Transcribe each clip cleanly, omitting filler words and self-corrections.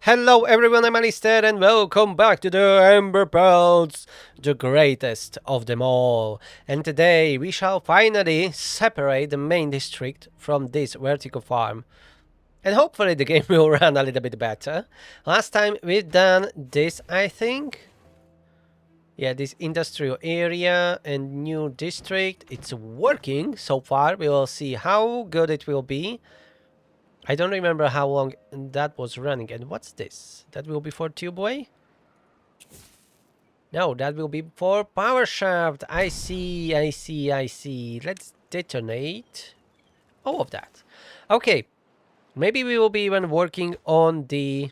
Hello everyone, I'm Alistair and welcome back to the Emberpelts, the greatest of them all. And today we shall finally separate the main district from this vertical farm. And hopefully the game will run a little bit better. Last time we've done this, I think. Yeah, this industrial area and new district. It's working so far. We will see how good it will be. I don't remember how long that was running. And what's this? That will be for Tubeway? No, that will be for Power Shaft. I see. Let's detonate all of that. Okay, maybe we will be even working on the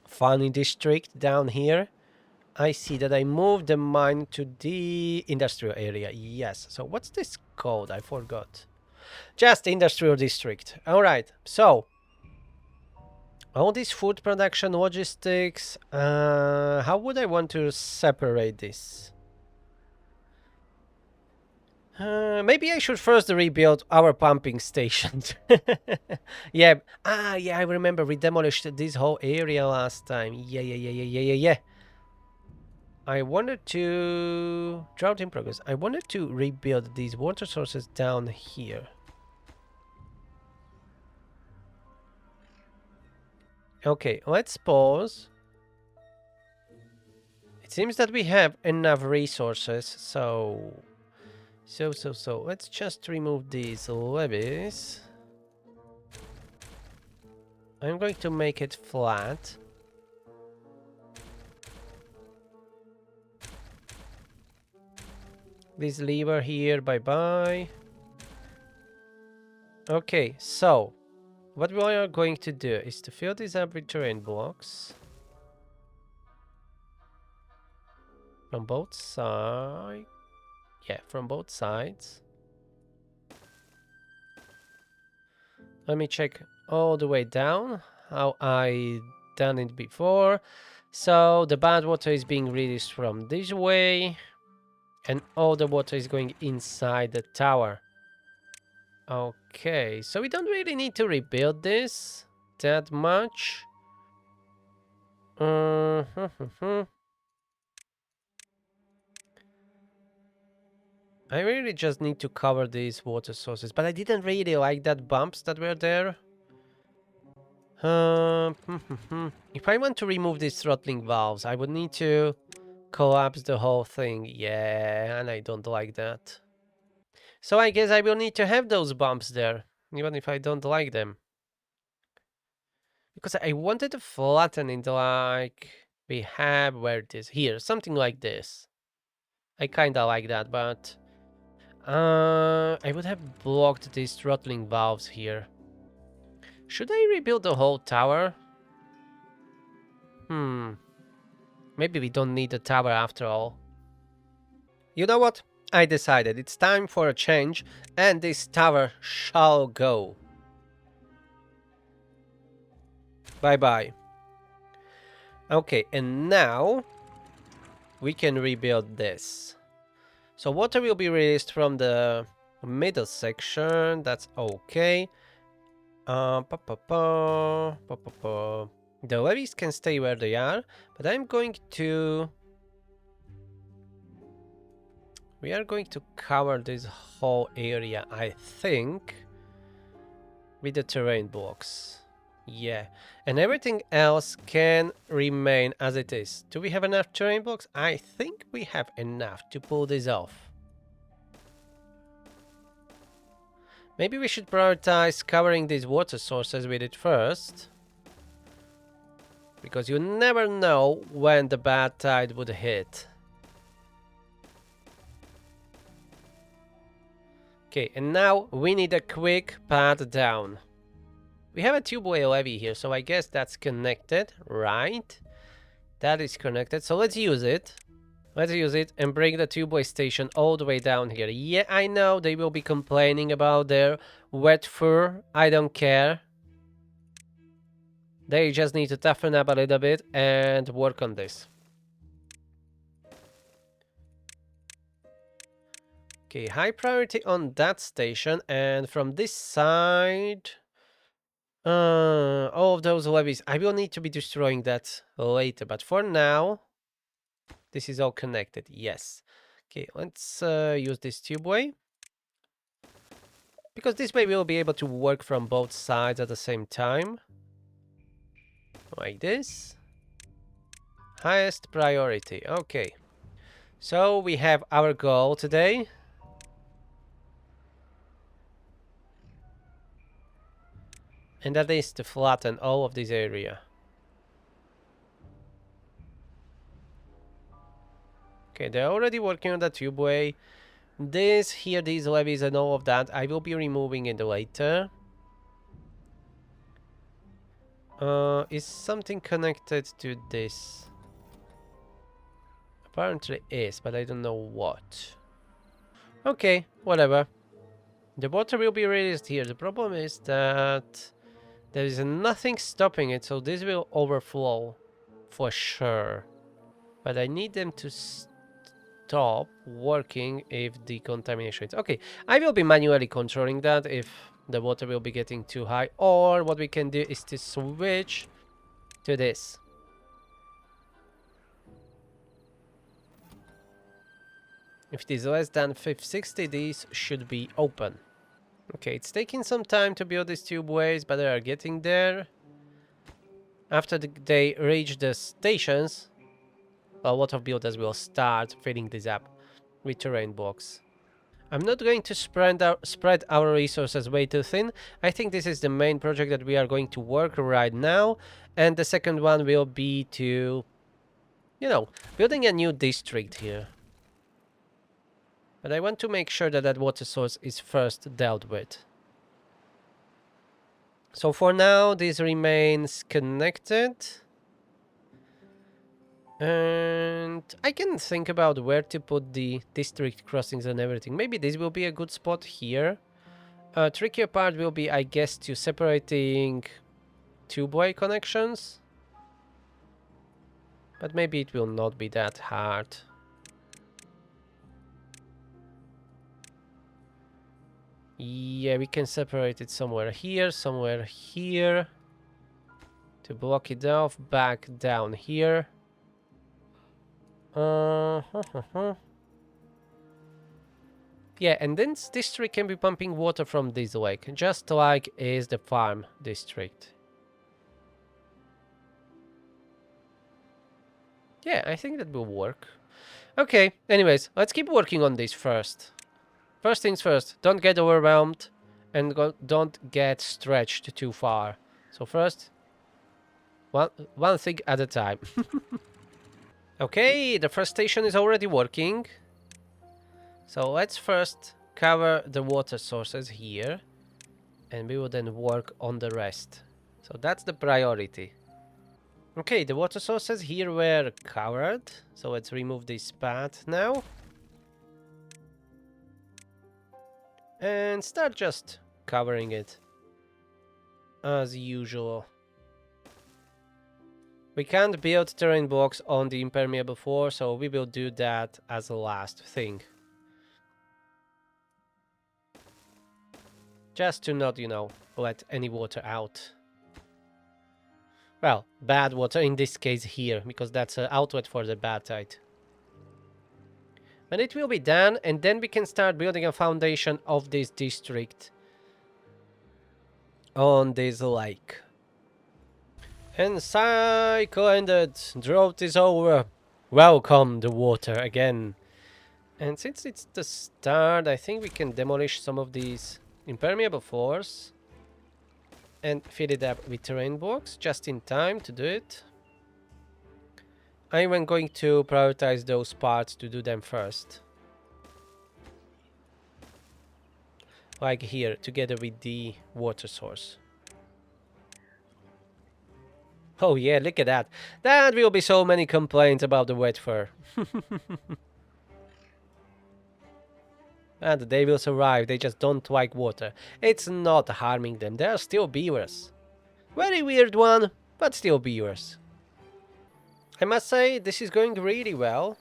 Funny District down here. I see that I moved the mine to the industrial area. Yes, so what's this called? I forgot. Just industrial district. All right, so all this food production, logistics, how would I want to separate this? Maybe I should first rebuild our pumping station. Yeah, yeah, I remember we demolished this whole area last time. Yeah. I wanted to... Drought in progress. I wanted to rebuild these water sources down here. Okay, let's pause. It seems that we have enough resources, so... Let's just remove these levees. I'm going to make it flat. This lever here, bye-bye. Okay, so what we are going to do is to fill these up with terrain blocks. From both sides. Yeah, from both sides. Let me check all the way down how I done it before. So the bad water is being released from this way, and all the water is going inside the tower. Okay, so we don't really need to rebuild this that much. I really just need to cover these water sources, but I didn't really like that bumps that were there. If I want to remove these throttling valves, I would need to collapse the whole thing. Yeah, and I don't like that. So I guess I will need to have those bumps there, even if I don't like them. Because I wanted to flatten it like we have where it is here, something like this. I kinda like that, but I would have blocked these throttling valves here. Should I rebuild the whole tower? Maybe we don't need the tower after all. You know what? I decided it's time for a change, and this tower shall go. Bye-bye. Okay, and now we can rebuild this. So water will be released from the middle section. That's okay. The levees can stay where they are, but I'm going to... We are going to cover this whole area, I think, with the terrain blocks. Yeah, and everything else can remain as it is. Do we have enough terrain blocks? I think we have enough to pull this off. Maybe we should prioritize covering these water sources with it first. Because you never know when the bad tide would hit. Okay, and now we need a quick path down. We have a tubeway levee here, so I guess that's connected, right? That is connected, so let's use it. Let's use it and bring the tubeway station all the way down here. Yeah, I know they will be complaining about their wet fur. I don't care. They just need to toughen up a little bit and work on this. Okay, high priority on that station, and from this side... All of those levees. I will need to be destroying that later, but for now, this is all connected. Yes. Okay, let's use this tubeway. Because this way we'll be able to work from both sides at the same time. Like this. Highest priority. Okay. So we have our goal today. And that is to flatten all of this area. Okay, they're already working on the tubeway. This here, these levees and all of that, I will be removing it later. Is something connected to this? Apparently is, but I don't know what. Okay, whatever. The water will be released here. The problem is that there is nothing stopping it, so this will overflow for sure. But I need them to stop working if the contamination is... Okay, I will be manually controlling that if the water will be getting too high. Or what we can do is to switch to this. If it is less than 560, these should be open. Okay, it's taking some time to build these tubeways, but they are getting there. After they reach the stations, a lot of builders will start filling this up with terrain blocks. I'm not going to spread our resources way too thin. I think this is the main project that we are going to work right now. And the second one will be to, you know, building a new district here. But I want to make sure that that water source is first dealt with. So for now, this remains connected. And I can think about where to put the district crossings and everything. Maybe this will be a good spot here. Trickier part will be, I guess, to separating tubeway connections. But maybe it will not be that hard. Yeah, we can separate it somewhere here, to block it off, back down here. Yeah, and then this district can be pumping water from this lake, just like is the farm district. Yeah, I think that will work. Okay, anyways, let's keep working on this first. First things first, don't get overwhelmed and don't get stretched too far. So first, one thing at a time. Okay, the first station is already working. So let's first cover the water sources here. And we will then work on the rest. So that's the priority. Okay, the water sources here were covered. So let's remove this path now. And start just covering it. As usual. We can't build terrain blocks on the impermeable floor, so we will do that as a last thing. Just to not, let any water out. Well, bad water in this case here, because that's an outlet for the bad tide. But it will be done, and then we can start building a foundation of this district on this lake. And cycle ended. Drought is over. Welcome the water again. And since it's the start, I think we can demolish some of these impermeable floors and fill it up with terrain blocks just in time to do it. I'm going to prioritize those parts to do them first. Like here, together with the water source. Oh yeah, look at that. That will be so many complaints about the wet fur. And they will survive, they just don't like water. It's not harming them, they are still beavers. Very weird one, but still beavers. I must say, this is going really well.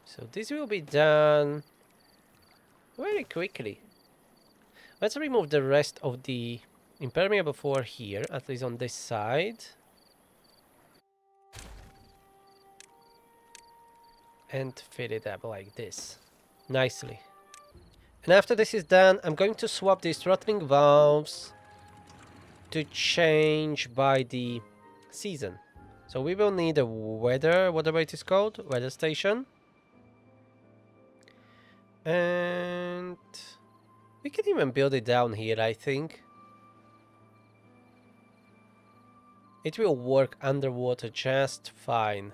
So this will be done very quickly. Let's remove the rest of the impermeable for here, at least on this side. And fill it up like this. Nicely. And after this is done, I'm going to swap these throttling valves to change by the season. So we will need a weather, whatever it is called, weather station. And we can even build it down here, I think. It will work underwater just fine.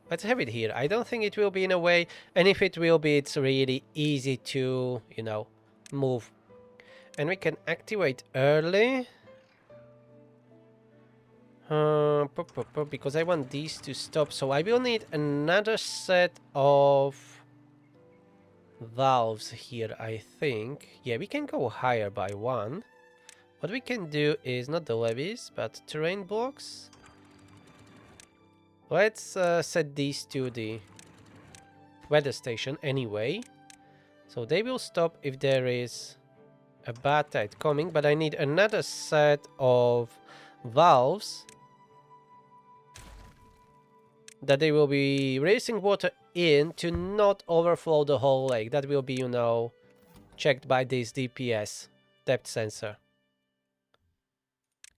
Let's have it here. I don't think it will be in a way, and if it will be, it's really easy to, you know, move. And we can activate early. Because I want these to stop, so I will need another set of valves here, I think. Yeah, we can go higher by one. What we can do is not the levees, but terrain blocks. Let's set these to the weather station anyway. So they will stop if there is a bad tide coming, but I need another set of valves that they will be racing water in to not overflow the whole lake. That will be, you know, checked by this DPS, depth sensor.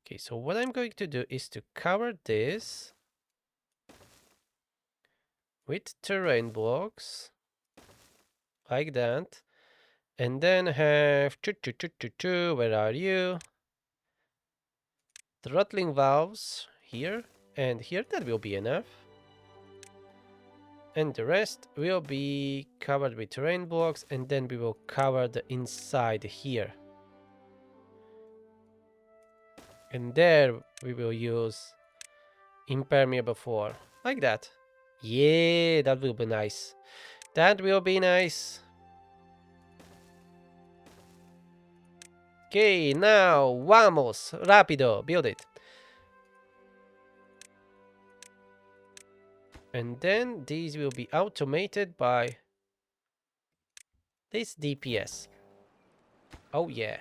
Okay, so what I'm going to do is to cover this with terrain blocks, like that. And then have where are you? Throttling valves here and here. That will be enough. And the rest will be covered with terrain blocks, and then we will cover the inside here. And there we will use impermeable for, like that. Yeah, that will be nice. That will be nice. Okay, now, vamos, rápido, build it. And then these will be automated by this DPS. Oh yeah.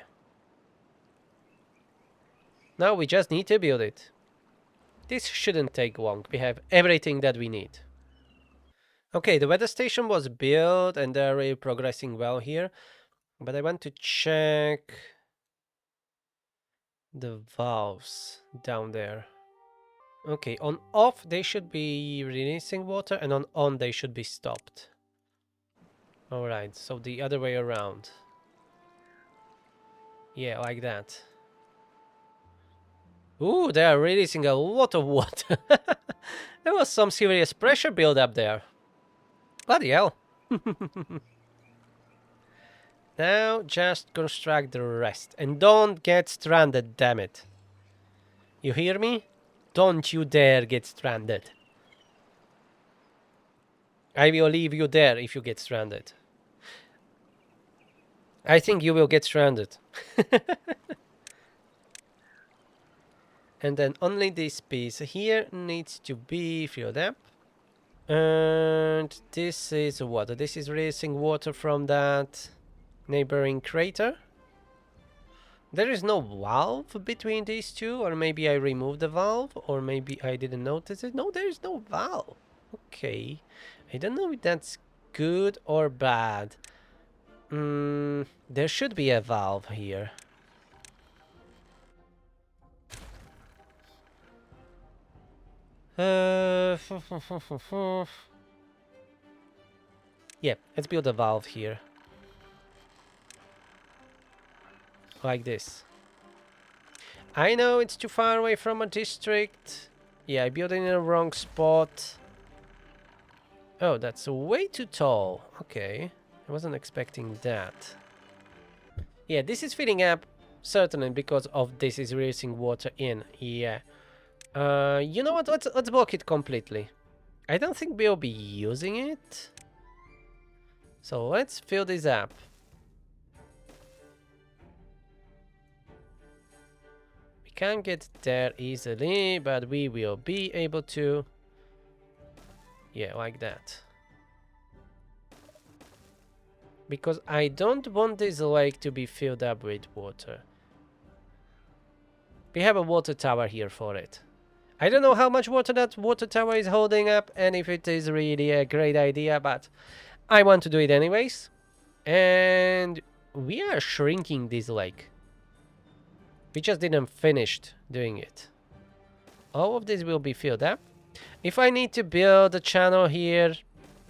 Now we just need to build it. This shouldn't take long. We have everything that we need. Okay, the weather station was built and they're really progressing well here. But I want to check the valves down there. Okay, on off they should be releasing water, and on they should be stopped. Alright, so the other way around. Yeah, like that. Ooh, they are releasing a lot of water. There was some serious pressure build up there. Bloody hell. Now just construct the rest. And don't get stranded, damn it. You hear me? Don't you dare get stranded. I will leave you there if you get stranded. I think you will get stranded. And then only this piece here needs to be filled up. And this is water. This is releasing water from that neighboring crater. There is no valve between these two, or maybe I removed the valve, or maybe I didn't notice it. No, there is no valve. Okay. I don't know if that's good or bad. There should be a valve here. Yeah, let's build a valve here. Like this. I know it's too far away from a district. Yeah, I built it in the wrong spot. Oh, that's way too tall. Okay. I wasn't expecting that. Yeah, this is filling up certainly because of this is releasing water in. Yeah. You know what? Let's block it completely. I don't think we'll be using it. So let's fill this up. We can't get there easily, but we will be able to. Yeah, like that. because I don't want this lake to be filled up with water. We have a water tower here for it. I don't know how much water that water tower is holding up and if it is really a great idea, but I want to do it anyways. And we are shrinking this lake. We just didn't finish doing it. All of this will be filled up. If I need to build a channel here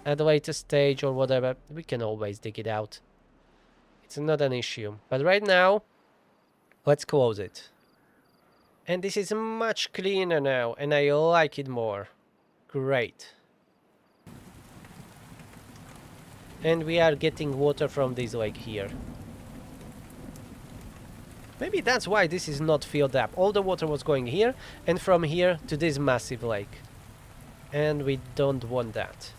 at a later stage or whatever, we can always dig it out. It's not an issue. But right now, let's close it. And this is much cleaner now, and I like it more. Great. And we are getting water from this lake here. Maybe that's why this is not filled up. All the water was going here, and from here to this massive lake. And we don't want that.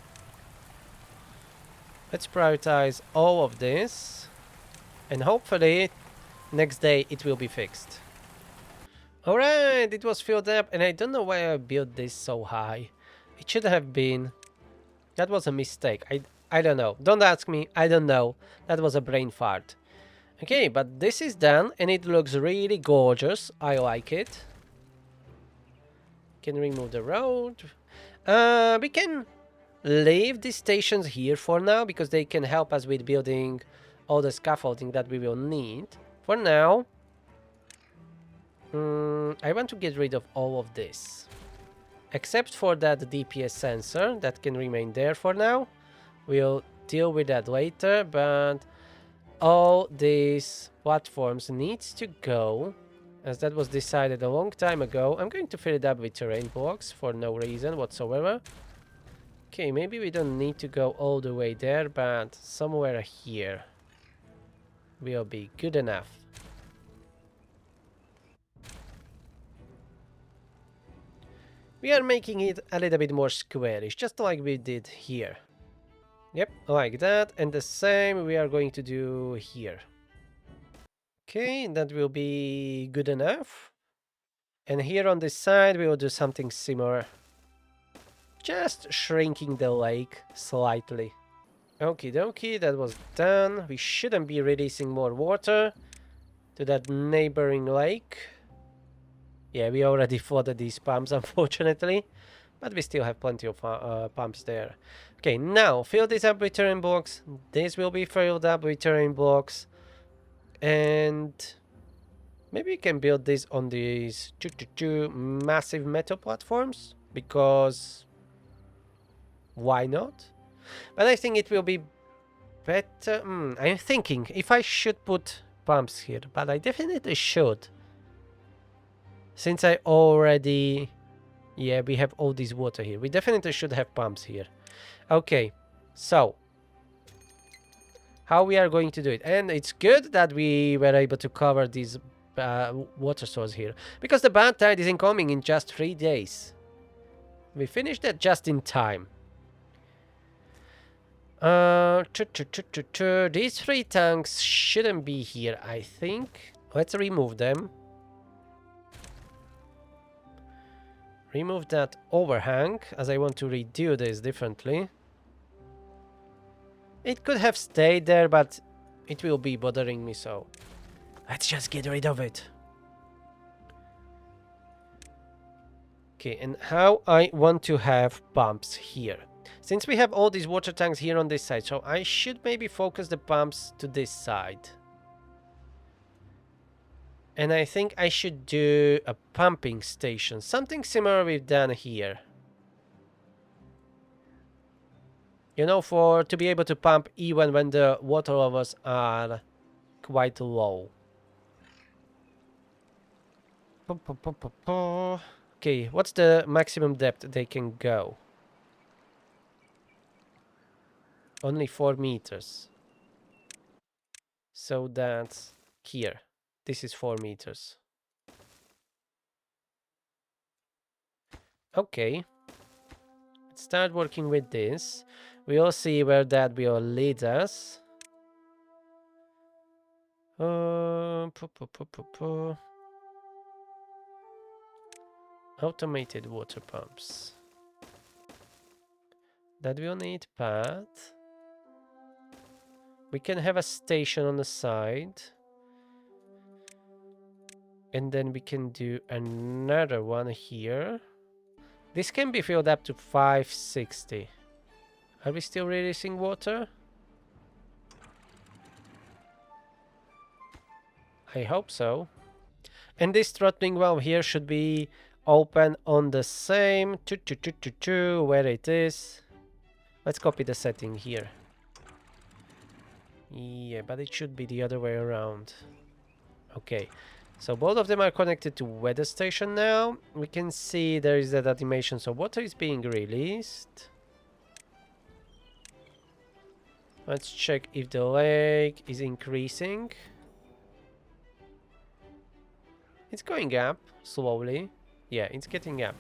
Let's prioritize all of this. And hopefully, next day it will be fixed. Alright, it was filled up, and I don't know why I built this so high. It should have been... That was a mistake. I don't know. Don't ask me. I don't know. That was a brain fart. Okay, but this is done, and it looks really gorgeous. I like it. Can remove the road. We can leave these stations here for now, because they can help us with building all the scaffolding that we will need. For now, I want to get rid of all of this. Except for that DPS sensor that can remain there for now. We'll deal with that later, but all these platforms needs to go, as that was decided a long time ago. I'm going to fill it up with terrain blocks for no reason whatsoever. Okay, maybe we don't need to go all the way there, but somewhere here will be good enough. We are making it a little bit more squarish, just like we did here. Yep, like that, and the same we are going to do here. Okay, that will be good enough. And here on this side we will do something similar. Just shrinking the lake slightly. Okie dokie, that was done. We shouldn't be releasing more water to that neighboring lake. Yeah, we already flooded these pumps, unfortunately. But we still have plenty of pumps there. Okay, now fill this up with terrain blocks. This will be filled up with terrain blocks. And maybe we can build this on these massive metal platforms. Because why not? But I think it will be better. I'm thinking if I should put pumps here. But I definitely should. Since I already... Yeah, we have all this water here. We definitely should have pumps here. Okay, so how we are going to do it? And it's good that we were able to cover these water source here, because the bad tide is incoming in just 3 days. We finished that just in time. These 3 tanks shouldn't be here, I think. Let's remove them. Remove that overhang, as I want to redo this differently. It could have stayed there, but it will be bothering me, so let's just get rid of it. Okay, and how I want to have pumps here. Since we have all these water tanks here on this side, so I should maybe focus the pumps to this side. And I think I should do a pumping station. Something similar we've done here. You know, to be able to pump even when the water levels are quite low. Okay, what's the maximum depth they can go? Only 4 meters. So that's here. This is 4 meters. Okay. Let's start working with this. We'll see where that will lead us. Automated water pumps. That will need path. We can have a station on the side. And then we can do another one here. This can be filled up to 560. Are we still releasing water? I hope so. And this throttling valve here should be open on the same where it is. Let's copy the setting here. Yeah, but it should be the other way around. Okay, so both of them are connected to weather station now. We can see there is that animation, so water is being released. Let's check if the lake is increasing. It's going up slowly. Yeah, it's getting up.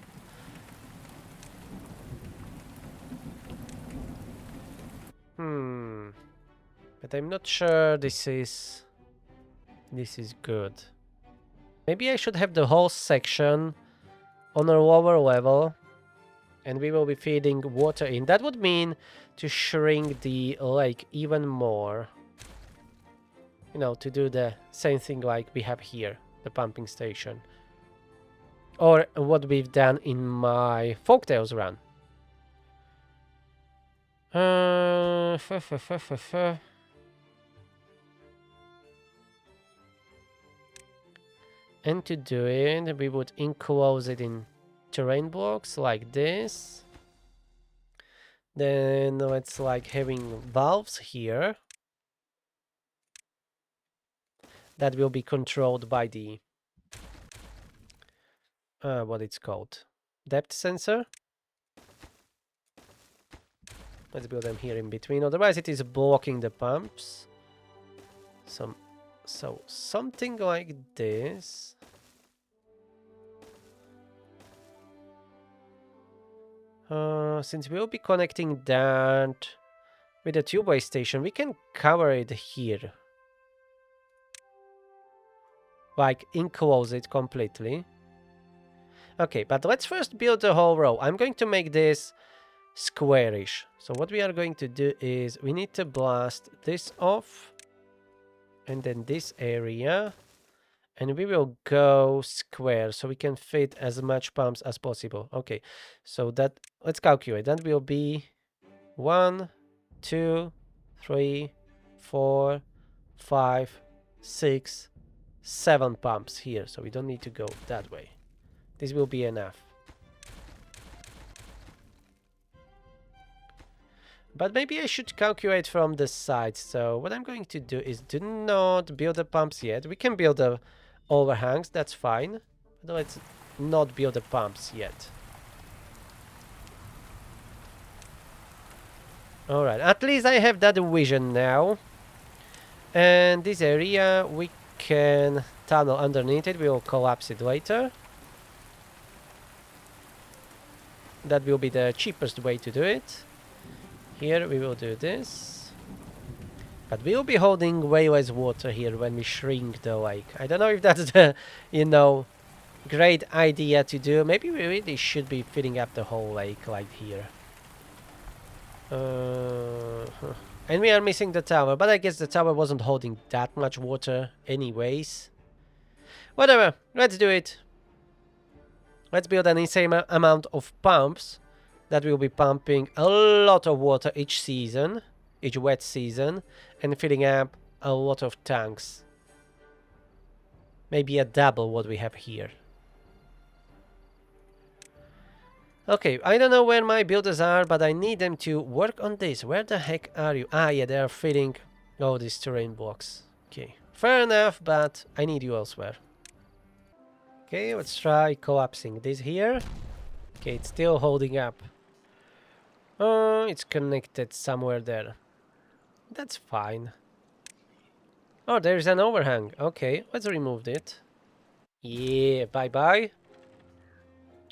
But I'm not sure this is good. Maybe I should have the whole section on a lower level and we will be feeding water in. That would mean to shrink the lake even more. You know, to do the same thing like we have here, the pumping station. Or what we've done in my Folktales run. And to do it, we would enclose it in terrain blocks like this. Then let's like having valves here that will be controlled by the what it's called, depth sensor. Let's build them here in between, otherwise it is blocking the pumps. So something like this. Since we'll be connecting that with the tubeway station, we can cover it here. Like, enclose it completely. Okay, but let's first build the whole row. I'm going to make this squarish. So what we are going to do is we need to blast this off. And then this area. And we will go square so we can fit as much pumps as possible. Okay, so that, let's calculate. That will be 1, 2, 3, 4, 5, 6, 7 pumps here. So we don't need to go that way. This will be enough. But maybe I should calculate from the side. So what I'm going to do is do not build the pumps yet. We can build the overhangs, that's fine. But let's not build the pumps yet. Alright, at least I have that vision now. And this area, we can tunnel underneath it. We will collapse it later. That will be the cheapest way to do it. Here we will do this. But we will be holding way less water here when we shrink the lake. I don't know if that's the, you know, great idea to do. Maybe we really should be filling up the whole lake like here. And we are missing the tower, but I guess the tower wasn't holding that much water anyways. Whatever, let's do it. Let's build an insane amount of pumps that will be pumping a lot of water each season, each wet season, and filling up a lot of tanks. Maybe a double what we have here. Okay, I don't know where my builders are, but I need them to work on this. Where the heck are you? Ah, yeah, they are filling all these terrain blocks. Okay, fair enough, but I need you elsewhere. Okay, let's try collapsing this here. Okay, it's still holding up. It's connected somewhere there. That's fine. Oh, there's an overhang. Okay, let's remove it. Yeah, bye-bye.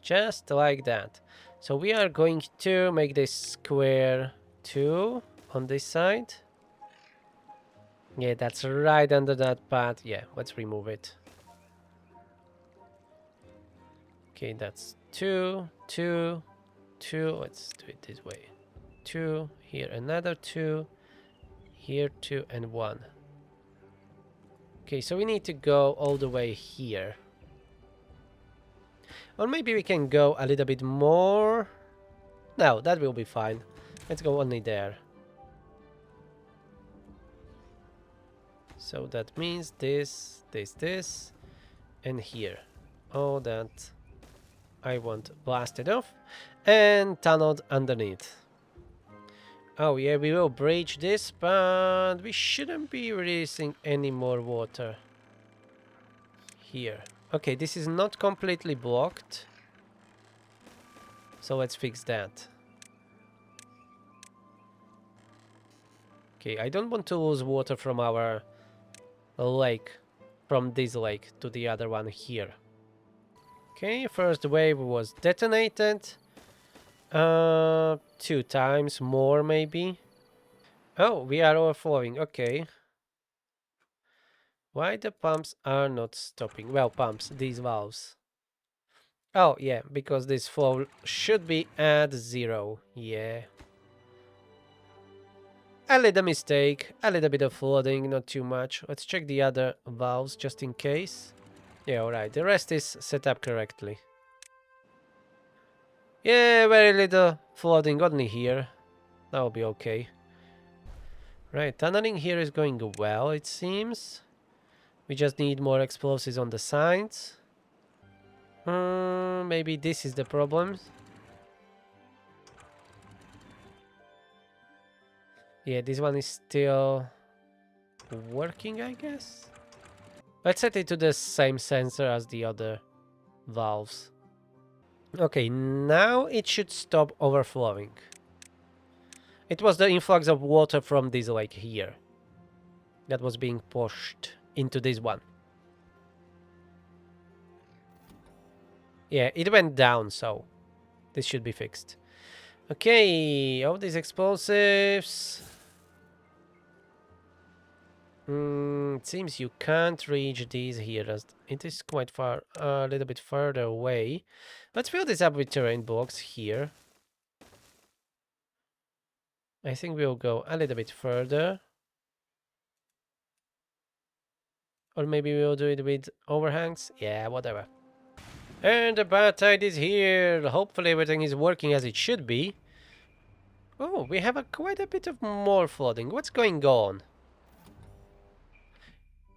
Just like that. So we are going to make this square 2 on this side. Yeah, that's right under that path. Yeah, let's remove it. Okay, that's 2, 2, 2. Let's do it this way. 2, here another 2, Here, 2 and 1. Okay, so we need to go all the way here. Or maybe we can go a little bit more. No, that will be fine. Let's go only there. So that means this, this, and here. All that I want blasted off and tunneled underneath. Oh yeah, we will breach this, but we shouldn't be releasing any more water here. Okay, this is not completely blocked, so let's fix that. Okay, I don't want to lose water from our lake, from this lake to the other one here. Okay, first wave was detonated. 2 times more maybe. Oh, we are overflowing, okay. Why the pumps are not stopping? Well, pumps, these valves. Oh, yeah, because this flow should be at 0. Yeah. A little mistake, a little bit of flooding, not too much. Let's check the other valves just in case. Yeah, alright, the rest is set up correctly. Yeah, very little flooding only here. That will be okay. Right, tunneling here is going well, it seems. We just need more explosives on the sides. Maybe this is the problem. Yeah, this one is still working, I guess. Let's set it to the same sensor as the other valves. Okay, now it should stop overflowing. It was the influx of water from this lake here that was being pushed into this one. Yeah, it went down, so this should be fixed. Okay, all these explosives. It seems you can't reach these here, as it is quite far, a little bit further away. Let's fill this up with terrain blocks here. I think we'll go a little bit further. Or maybe we'll do it with overhangs. Yeah, whatever. And the bad tide is here. Hopefully everything is working as it should be. Oh, we have quite a bit of more flooding. What's going on?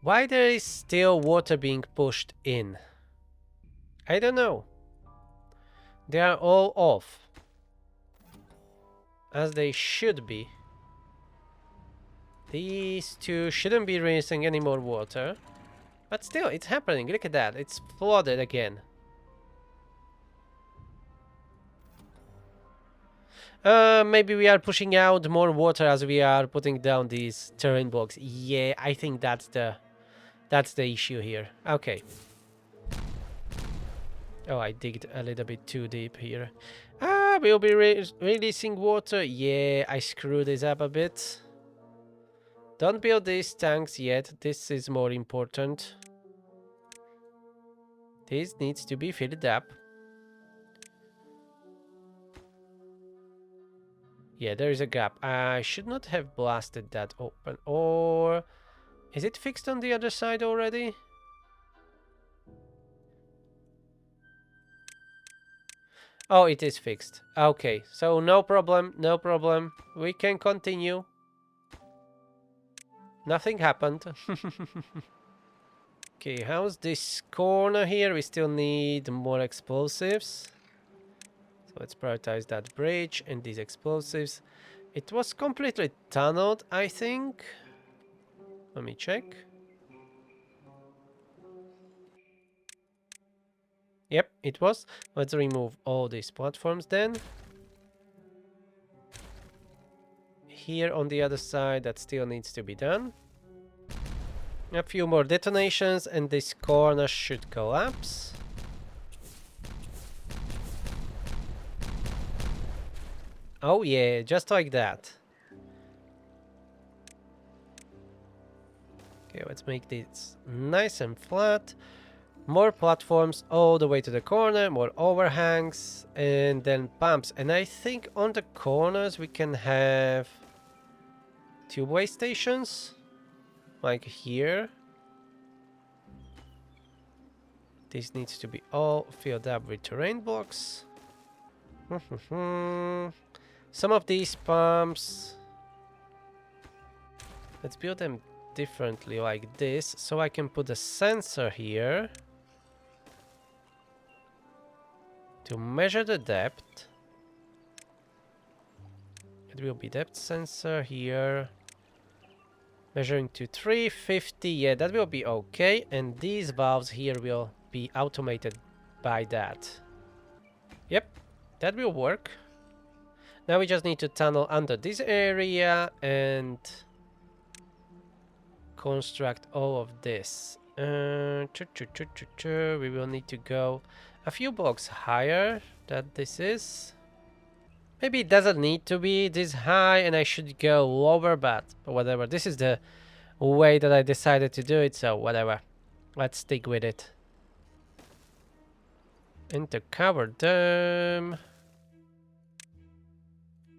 Why there is still water being pushed in? I don't know. They are all off. As they should be. These two shouldn't be releasing any more water. But still, it's happening. Look at that. It's flooded again. Maybe we are pushing out more water as we are putting down these terrain blocks. Yeah, I think that's the issue here. Okay. Oh, I digged a little bit too deep here. We'll be releasing water. Yeah, I screwed this up a bit. Don't build these tanks yet. This is more important. This needs to be filled up. Yeah, there is a gap. I should not have blasted that open. Or is it fixed on the other side already? Oh, it is fixed. Okay, so no problem, no problem. We can continue. Nothing happened. Okay, how's this corner here? We still need more explosives. So let's prioritize that bridge and these explosives. It was completely tunneled, I think. Let me check. Yep, it was. Let's remove all these platforms then. Here on the other side, that still needs to be done. A few more detonations and this corner should collapse. Oh yeah, just like that. Okay, let's make this nice and flat. More platforms all the way to the corner, more overhangs, and then pumps. And I think on the corners we can have tube-way stations, like here. This needs to be all filled up with terrain blocks. Some of these pumps, let's build them differently like this, so I can put a sensor here to measure the depth. It will be depth sensor here, measuring to 350. Yeah, that will be okay, and these valves here will be automated by that. Yep, that will work. Now we just need to tunnel under this area and construct all of this. We will need to go a few blocks higher than this is. Maybe it doesn't need to be this high and I should go lower, but whatever. This is the way that I decided to do it, so whatever. Let's stick with it. And to cover them...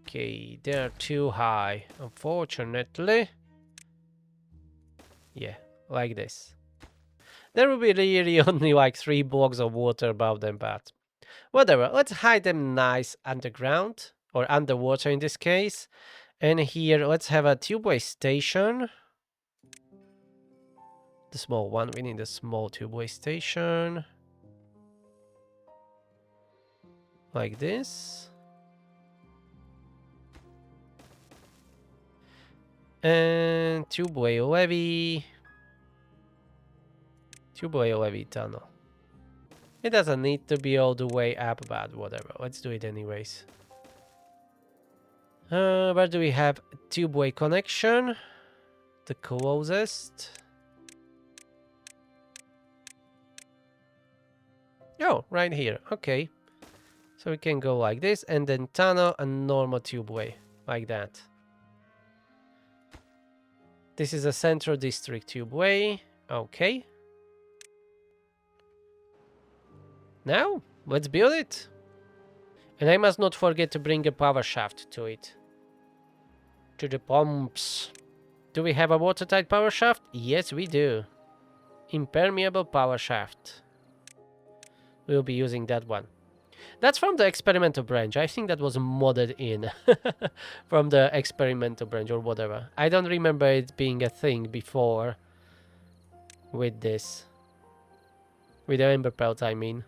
Okay, they're too high, unfortunately. Yeah, like this. There will be really only like 3 blocks of water above them, but whatever. Let's hide them nice underground, or underwater in this case. And here, let's have a tube-way station. The small one, we need a small tube-way station. Like this. And tube-way levee. Tube-way levee tunnel. It doesn't need to be all the way up, but whatever. Let's do it anyways. Where do we have tube-way connection? The closest. Oh, right here. Okay. So we can go like this and then tunnel a normal tube-way. Like that. This is a Central District tube-way. Okay. Now, let's build it. And I must not forget to bring a power shaft to it. To the pumps. Do we have a watertight power shaft? Yes, we do. Impermeable power shaft. We'll be using that one. That's from the experimental branch. I think that was modded in from the experimental branch or whatever. I don't remember it being a thing before with this. With the Emberpelts, I mean.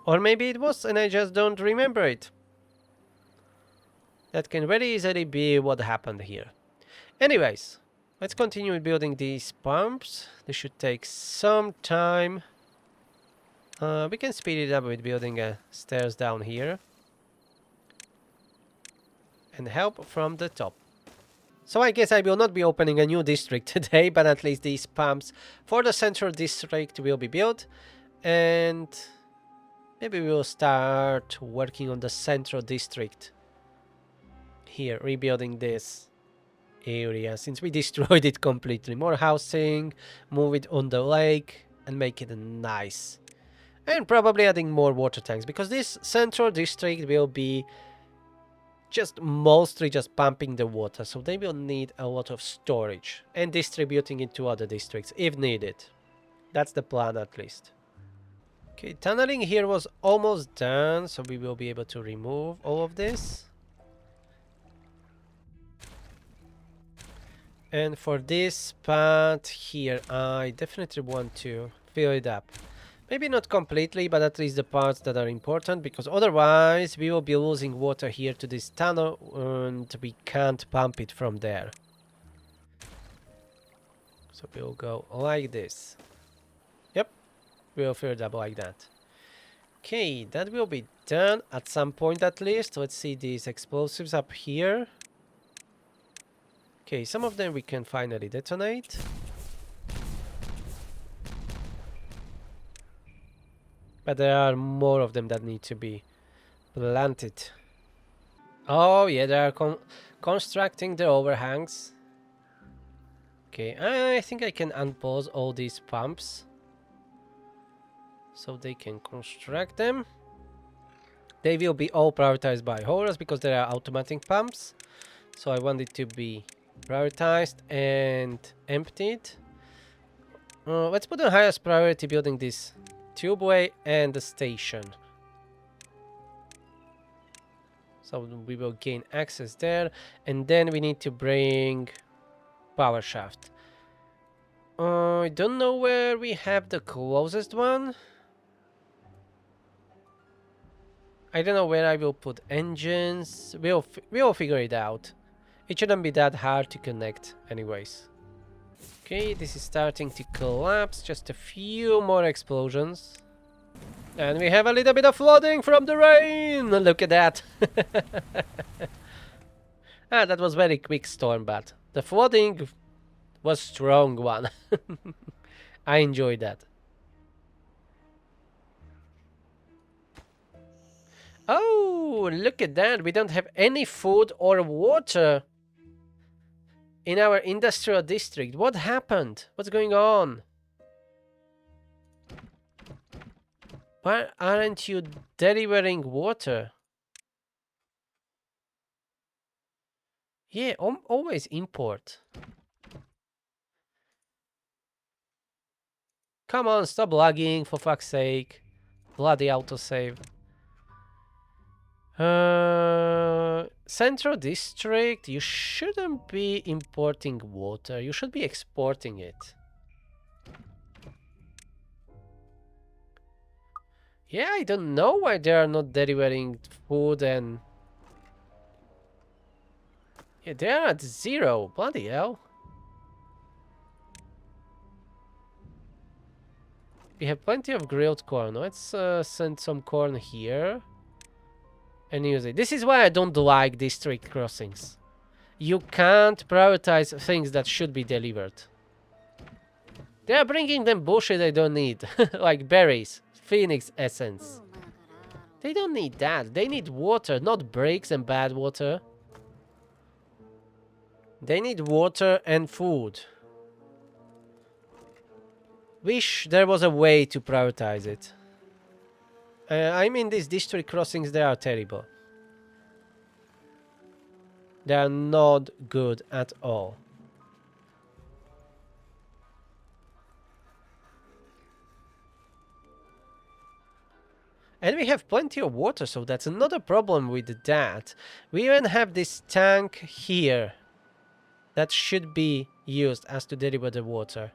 Or maybe it was and I just don't remember it. That can very easily be what happened here. Anyways, let's continue with building these pumps. This should take some time. We can speed it up with building stairs down here. And help from the top. So I guess I will not be opening a new district today, but at least these pumps for the central district will be built. And maybe we will start working on the central district. Here, rebuilding this area, since we destroyed it completely. More housing, move it on the lake, and make it nice. And probably adding more water tanks, because this central district will be mostly just pumping the water, so they will need a lot of storage and distributing it to other districts if needed. That's the plan, at least. Okay, tunneling here was almost done, so we will be able to remove all of this. And for this part here, I definitely want to fill it up. Maybe not completely, but at least the parts that are important, because otherwise we will be losing water here to this tunnel and we can't pump it from there. So we'll go like this. Yep, we'll fill it up like that. Okay, that will be done at some point at least. Let's see these explosives up here. Okay, some of them we can finally detonate. But there are more of them that need to be planted. Oh yeah, they are constructing the overhangs. Okay, I think I can unpause all these pumps. So they can construct them. They will be all prioritized by Horus because they are automatic pumps. So I want it to be Prioritized and emptied. Let's put the highest priority building this tubeway and the station. So we will gain access there. And then we need to bring power shaft. I don't know where we have the closest one. I don't know where I will put engines. We'll figure it out. It shouldn't be that hard to connect anyways. Okay, this is starting to collapse. Just a few more explosions. And we have a little bit of flooding from the rain. Look at that. That was very quick storm, but the flooding was strong one. I enjoyed that. Oh, look at that. We don't have any food or water in our industrial district. What happened? What's going on? Why aren't you delivering water? Yeah, always import. Come on, stop lagging, for fuck's sake. Bloody autosave. Central District, you shouldn't be importing water. You should be exporting it. Yeah, I don't know why they are not delivering food and... Yeah, they are at 0. Bloody hell. We have plenty of grilled corn. Let's send some corn here. And use it. This is why I don't like district crossings. You can't prioritize things that should be delivered. They are bringing them bullshit they don't need. Like berries, phoenix essence. They don't need that. They need water, not breaks and bad water. They need water and food. Wish there was a way to prioritize it. I mean, these district crossings, they are terrible. They are not good at all. And we have plenty of water, so that's another problem with that. We even have this tank here that should be used as to deliver the water.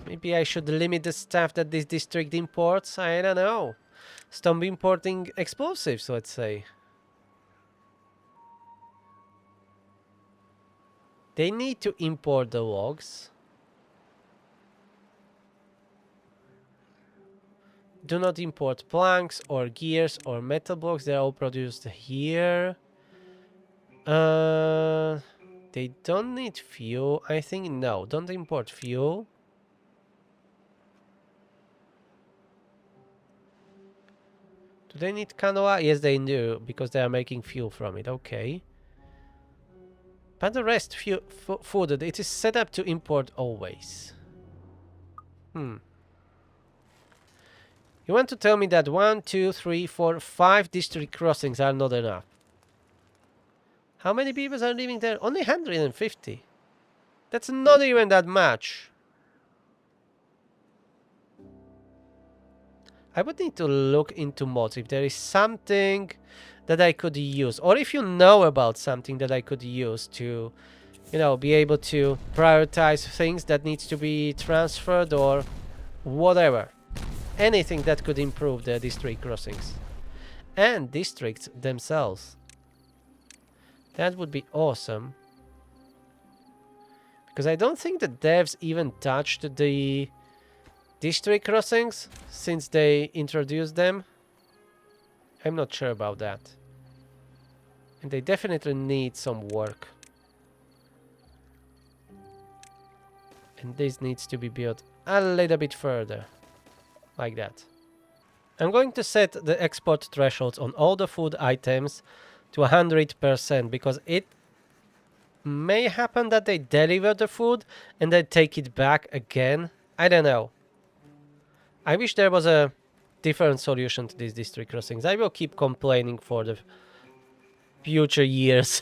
Maybe I should limit the stuff that this district imports. I don't know. Stop importing explosives, let's say. They need to import the logs. Do not import planks or gears or metal blocks. They're all produced here. They don't need fuel. I think no. Don't import fuel. Do they need canola? Yes, they do, because they are making fuel from it. Okay. But the rest, food, it is set up to import always. You want to tell me that 1, 2, 3, 4, 5 district crossings are not enough? How many beavers are living there? Only 150. That's not even that much. I would need to look into mods if there is something that I could use, or if you know about something that I could use to, you know, be able to prioritize things that needs to be transferred or whatever. Anything that could improve the district crossings and districts themselves. That would be awesome. Because I don't think the devs even touched the district crossings since they introduced them. I'm not sure about that. And they definitely need some work. And this needs to be built a little bit further. Like that. I'm going to set the export thresholds on all the food items to 100% because it may happen that they deliver the food and then take it back again. I don't know. I wish there was a different solution to these district crossings. I will keep complaining for the future years.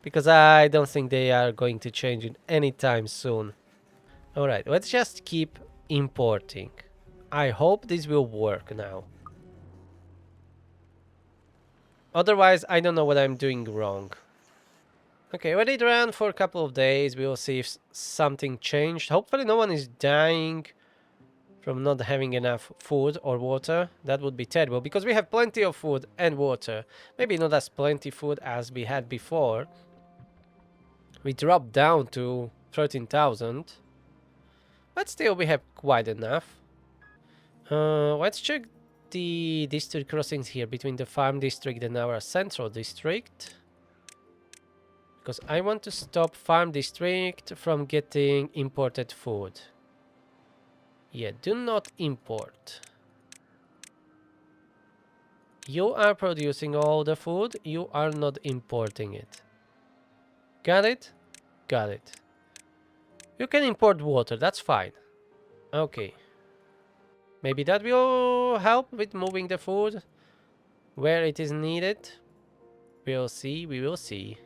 Because I don't think they are going to change it anytime soon. Alright, let's just keep importing. I hope this will work now. Otherwise, I don't know what I'm doing wrong. Okay, let it run for a couple of days. We will see if something changed. Hopefully no one is dying from not having enough food or water. That would be terrible, because we have plenty of food and water. Maybe not as plenty food as we had before. We dropped down to 13,000. But still, we have quite enough. Let's check the district crossings here between the farm district and our central district. Because I want to stop farm district from getting imported food. Yeah, do not import. You are producing all the food, you are not importing it. Got it? Got it. You can import water, that's fine. Okay. Maybe that will help with moving the food where it is needed. We'll see, we will see.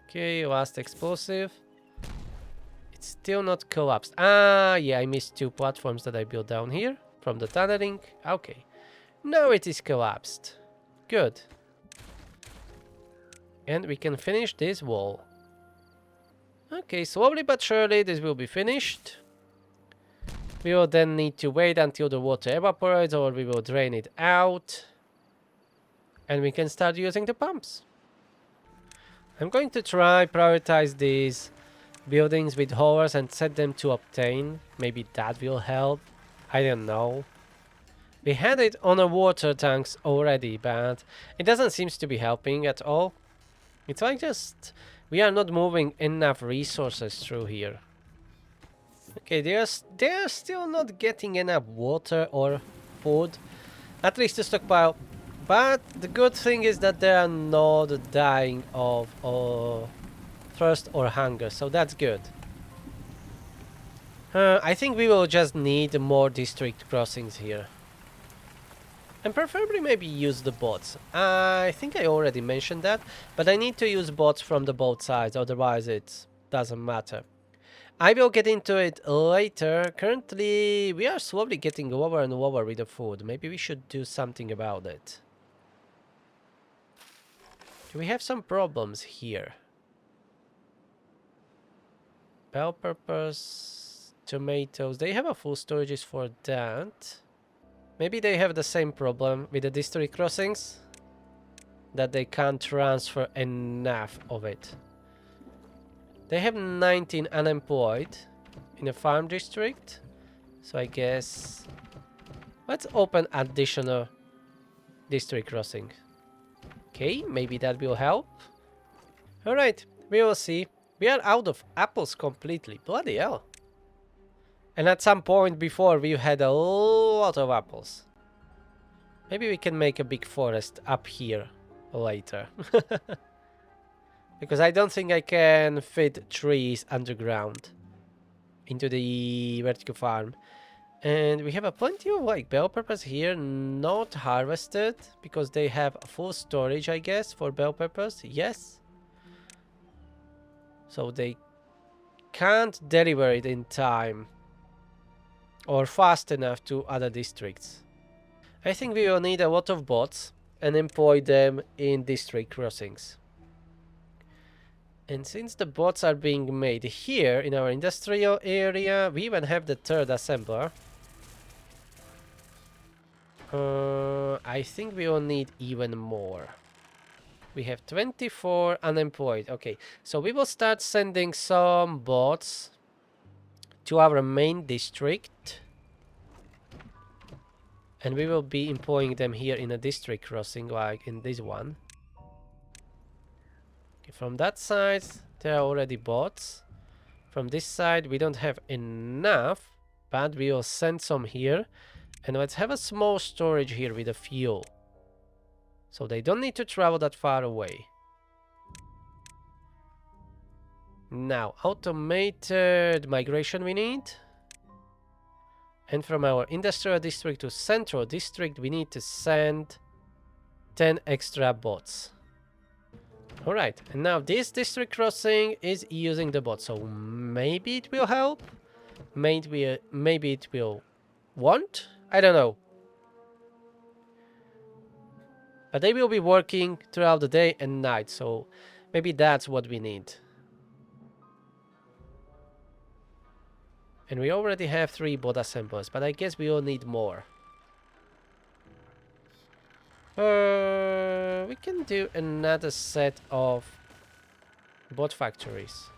Okay, last explosive. It's still not collapsed. Ah, yeah, I missed 2 platforms that I built down here from the tunneling. Okay. Now it is collapsed. Good. And we can finish this wall. Okay, slowly but surely this will be finished. We will then need to wait until the water evaporates, or we will drain it out. And we can start using the pumps. I'm going to try prioritize these buildings with haulers and set them to obtain. Maybe that will help. I don't know. We had it on our water tanks already, but it doesn't seem to be helping at all. It's like just we are not moving enough resources through here. Okay, they're still not getting enough water or food, at least to stockpile. But the good thing is that they are not dying of thirst or hunger, so that's good. I think we will just need more district crossings here. And preferably maybe use the bots. I think I already mentioned that, but I need to use bots from the both sides, otherwise it doesn't matter. I will get into it later. Currently, we are slowly getting lower and lower with the food. Maybe we should do something about it. We have some problems here. Bell peppers, tomatoes. They have a full storages for that. Maybe they have the same problem with the district crossings, that they can't transfer enough of it. They have 19 unemployed in a farm district, so I guess let's open additional district crossing. Okay, maybe that will help. Alright, we will see. We are out of apples completely. Bloody hell. And at some point before we had a lot of apples. Maybe we can make a big forest up here later. Because I don't think I can fit trees underground into the vertical farm. And we have a plenty of like bell peppers here, not harvested, because they have full storage, I guess, for bell peppers. Yes. So they can't deliver it in time or fast enough to other districts. I think we will need a lot of bots and employ them in district crossings. And since the bots are being made here in our industrial area, we even have the third assembler. I think we will need even more. We have 24 unemployed. Okay, so we will start sending some bots to our main district. And we will be employing them here in a district crossing, like in this one. Okay, from that side, there are already bots. From this side, we don't have enough, but we will send some here. And let's have a small storage here with the fuel. So they don't need to travel that far away. Now, automated migration we need. And from our industrial district to central district, we need to send 10 extra bots. Alright, and now this district crossing is using the bot, so maybe it will help? Maybe it will want? I don't know. But they will be working throughout the day and night, so maybe that's what we need. And we already have 3 bot assemblers, but I guess we will need more. We can do another set of bot factories.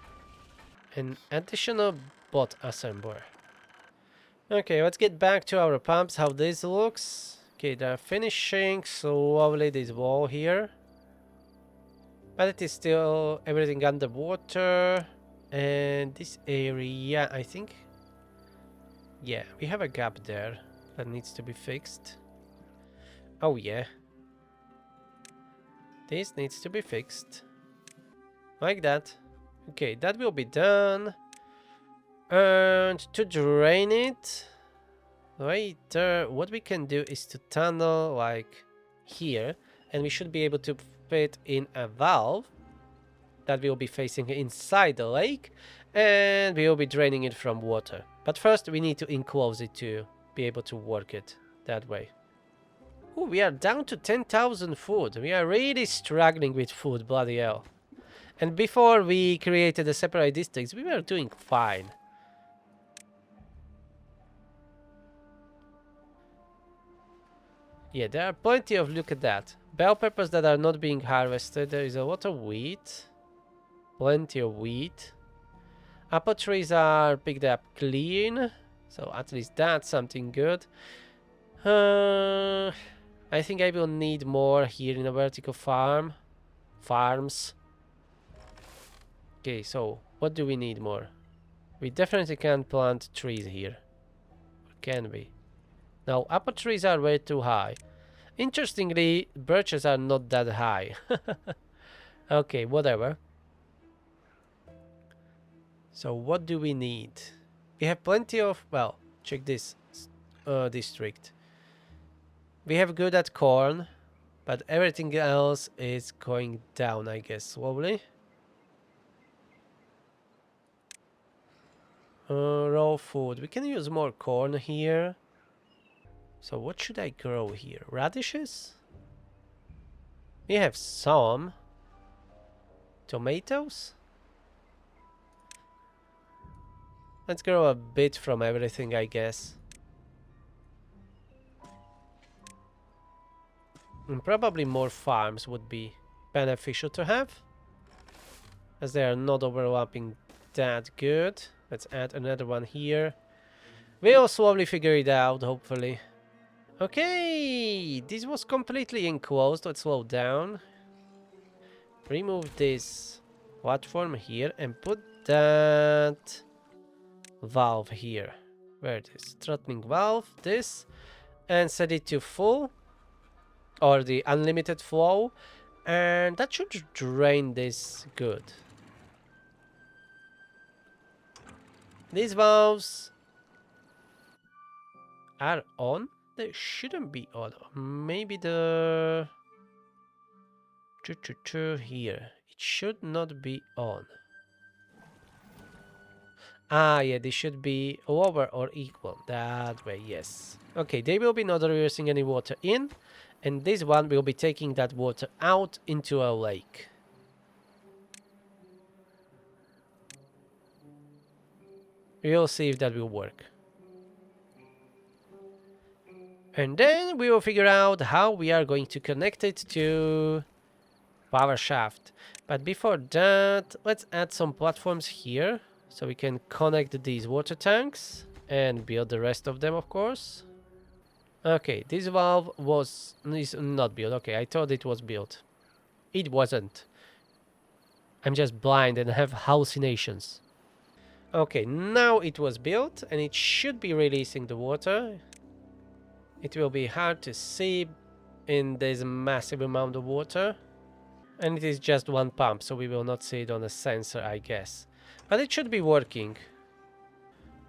An additional bot assembler. Okay, let's get back to our pumps, how this looks. Okay, they're finishing slowly this wall here. But it is still everything underwater. And this area, I think... Yeah, we have a gap there that needs to be fixed. Oh yeah. This needs to be fixed. Like that. Okay, that will be done. And to drain it... Later, what we can do is to tunnel like here. And we should be able to fit in a valve that will be facing inside the lake. And we will be draining it from water. But first we need to enclose it to be able to work it that way. Ooh, we are down to 10,000 food. We are really struggling with food, bloody hell. And before we created the separate districts, we were doing fine. Yeah, there are plenty of, look at that. Bell peppers that are not being harvested. There is a lot of wheat. Plenty of wheat. Apple trees are picked up clean. So at least that's something good. I think I will need more here in a vertical farms. Okay, so what do we need more? We definitely can plant trees here. Or can we? No, apple trees are way too high. Interestingly, birches are not that high. Okay, whatever. So what do we need? We have plenty of... Well, check this district. We have good at corn, but everything else is going down, I guess, slowly. Raw food. We can use more corn here. So what should I grow here? Radishes? We have some. Tomatoes? Let's grow a bit from everything, I guess. And probably more farms would be beneficial to have, as they are not overlapping that good. Let's add another one here. We'll slowly figure it out, hopefully. Okay, this was completely enclosed. Let's slow down. Remove this platform here and put that valve here. Where it is? Throttling valve, this, and set it to full, or the unlimited flow, and that should drain this good. These valves are on. They shouldn't be on. Maybe the here. It should not be on. Ah, yeah, they should be over or equal. That way, yes. Okay, they will be not reversing any water in, and this one will be taking that water out into a lake. We'll see if that will work. And then we will figure out how we are going to connect it to power shaft. But before that, let's add some platforms here, so we can connect these water tanks and build the rest of them, of course. Okay, this valve is not built. Okay, I thought it was built. It wasn't. I'm just blind and have hallucinations. Okay, now it was built and it should be releasing the water. It will be hard to see in this massive amount of water. And it is just one pump, so we will not see it on a sensor, I guess. But it should be working.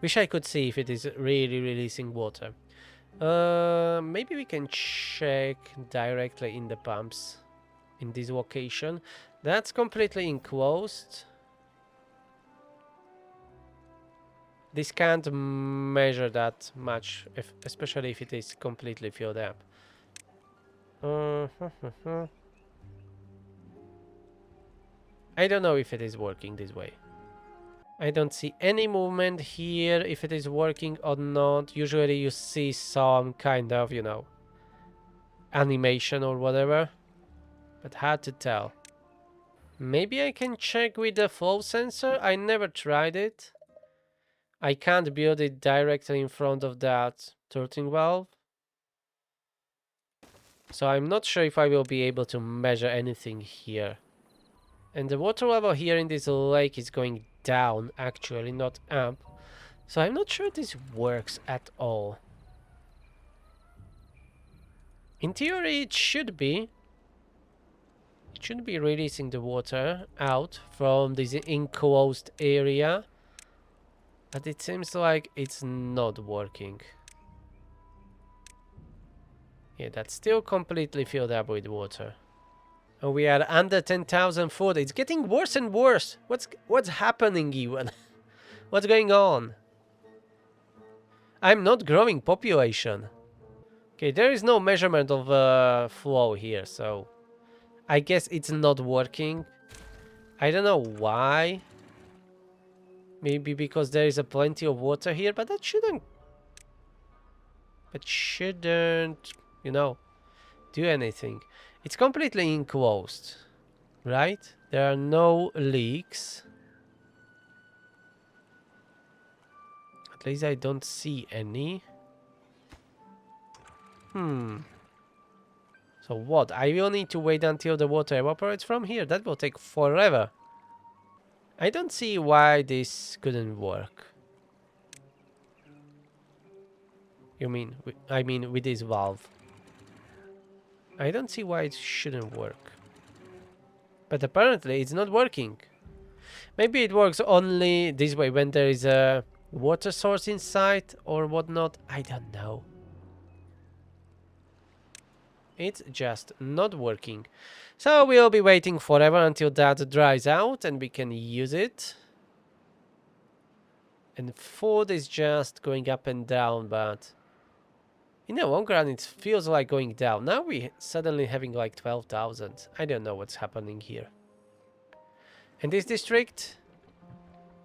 Wish I could see if it is really releasing water. Maybe we can check directly in the pumps in this location. That's completely enclosed. This can't measure that much, especially if it is completely filled up. I don't know if it is working this way. I don't see any movement here, if it is working or not. Usually you see some kind of, you know, animation or whatever, but hard to tell. Maybe I can check with the flow sensor. I never tried it. I can't build it directly in front of that tilting valve. So I'm not sure if I will be able to measure anything here. And the water level here in this lake is going down, actually, not up. So I'm not sure this works at all. In theory, it should be. It should be releasing the water out from this enclosed area. But it seems like it's not working. Yeah, that's still completely filled up with water. And we are under 10,000 foot. It's getting worse and worse. What's happening even? What's going on? I'm not growing population. Okay, there is no measurement of flow here, so I guess it's not working. I don't know why. Maybe because there is a plenty of water here, but that shouldn't... you know, do anything. It's completely enclosed, right? There are no leaks. At least I don't see any. So what? I will need to wait until the water evaporates from here. That will take forever. I don't see why this couldn't work. You mean, I mean with this valve. I don't see why it shouldn't work. But apparently it's not working. Maybe it works only this way when there is a water source inside or whatnot. I don't know. It's just not working. So we'll be waiting forever until that dries out and we can use it. And food is just going up and down, but in the long run it feels like going down. Now we suddenly having like 12,000. I don't know what's happening here. And this district,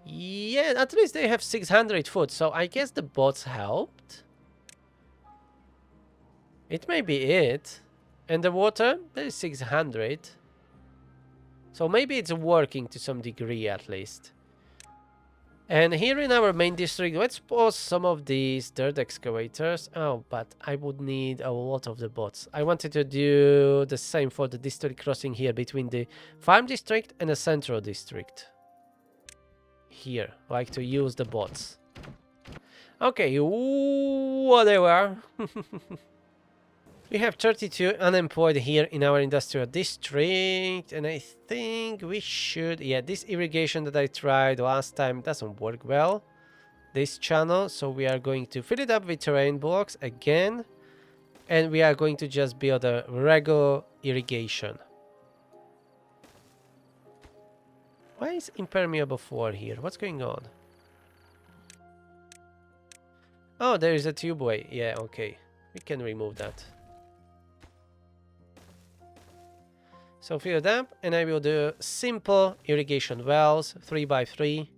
yeah, at least they have 600 food, so I guess the bots helped. It may be it. And the water, there is 600. So maybe it's working to some degree at least. And here in our main district, let's pause some of these dirt excavators. Oh, but I would need a lot of the bots. I wanted to do the same for the district crossing here between the farm district and the central district. Here, like to use the bots. Okay, whatever. We have 32 unemployed here in our industrial district, and I think we should... Yeah, this irrigation that I tried last time doesn't work well, this channel, so we are going to fill it up with terrain blocks again, and we are going to just build a regular irrigation. Why is impermeable 4 here? What's going on? Oh, there is a tubeway. Yeah, okay. We can remove that. So fill it up, and I will do simple irrigation wells, 3x3.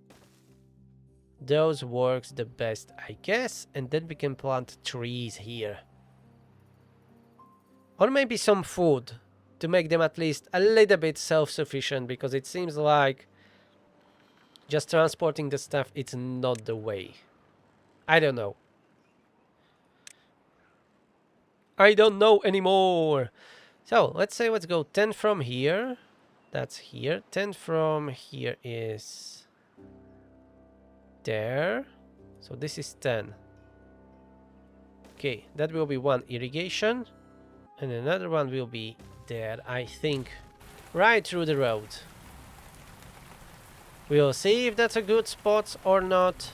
Those works the best, I guess, and then we can plant trees here. Or maybe some food, to make them at least a little bit self-sufficient, because it seems like just transporting the stuff, it's not the way. I don't know. I don't know anymore. So, let's say let's go 10 from here. That's here. 10 from here is there. So this is 10. Okay, that will be one irrigation. And another one will be there, I think. Right through the road. We'll see if that's a good spot or not.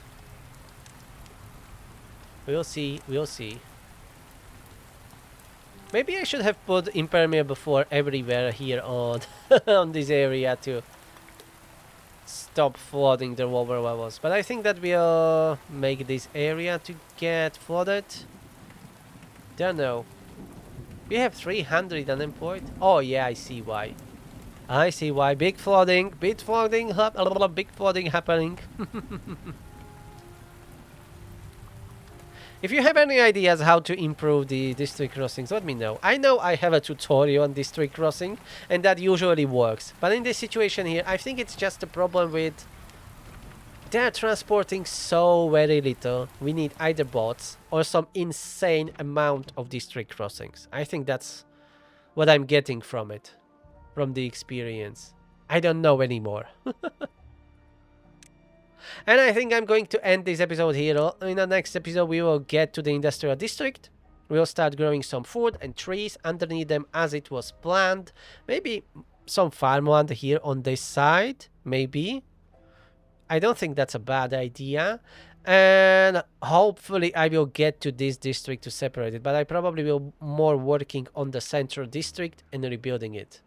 We'll see. We'll see. Maybe I should have put impermeable before everywhere here on on this area to stop flooding the water levels. But I think that will make this area to get flooded. Don't know. We have 300 unemployed. Oh yeah, I see why. I see why. Big flooding, big flooding happening. If you have any ideas how to improve the district crossings, let me know I have a tutorial on district crossing, and that usually works. But in this situation here, I think it's just a problem with they're transporting so very little. We need either bots or some insane amount of district crossings. I think that's what I'm getting from it, from the experience. I don't know anymore. And I think I'm going to end this episode here. In the next episode, we will get to the industrial district. We'll start growing some food and trees underneath them as it was planned. Maybe some farmland here on this side. Maybe. I don't think that's a bad idea. And hopefully I will get to this district to separate it. But I probably will more working on the central district and rebuilding it.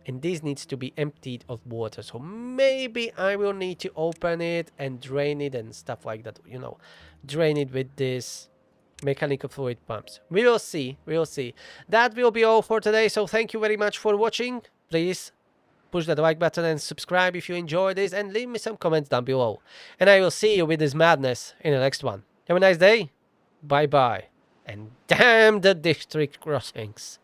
And this needs to be emptied of water, so maybe I will need to open it and drain it and stuff like that, you know, drain it with this mechanical fluid pumps. We will see. That will be all for today, so thank you very much for watching. Please push that like button and subscribe if you enjoyed this, and leave me some comments down below, and I will see you with this madness in the next one. Have a nice day. Bye bye, and damn the district crossings.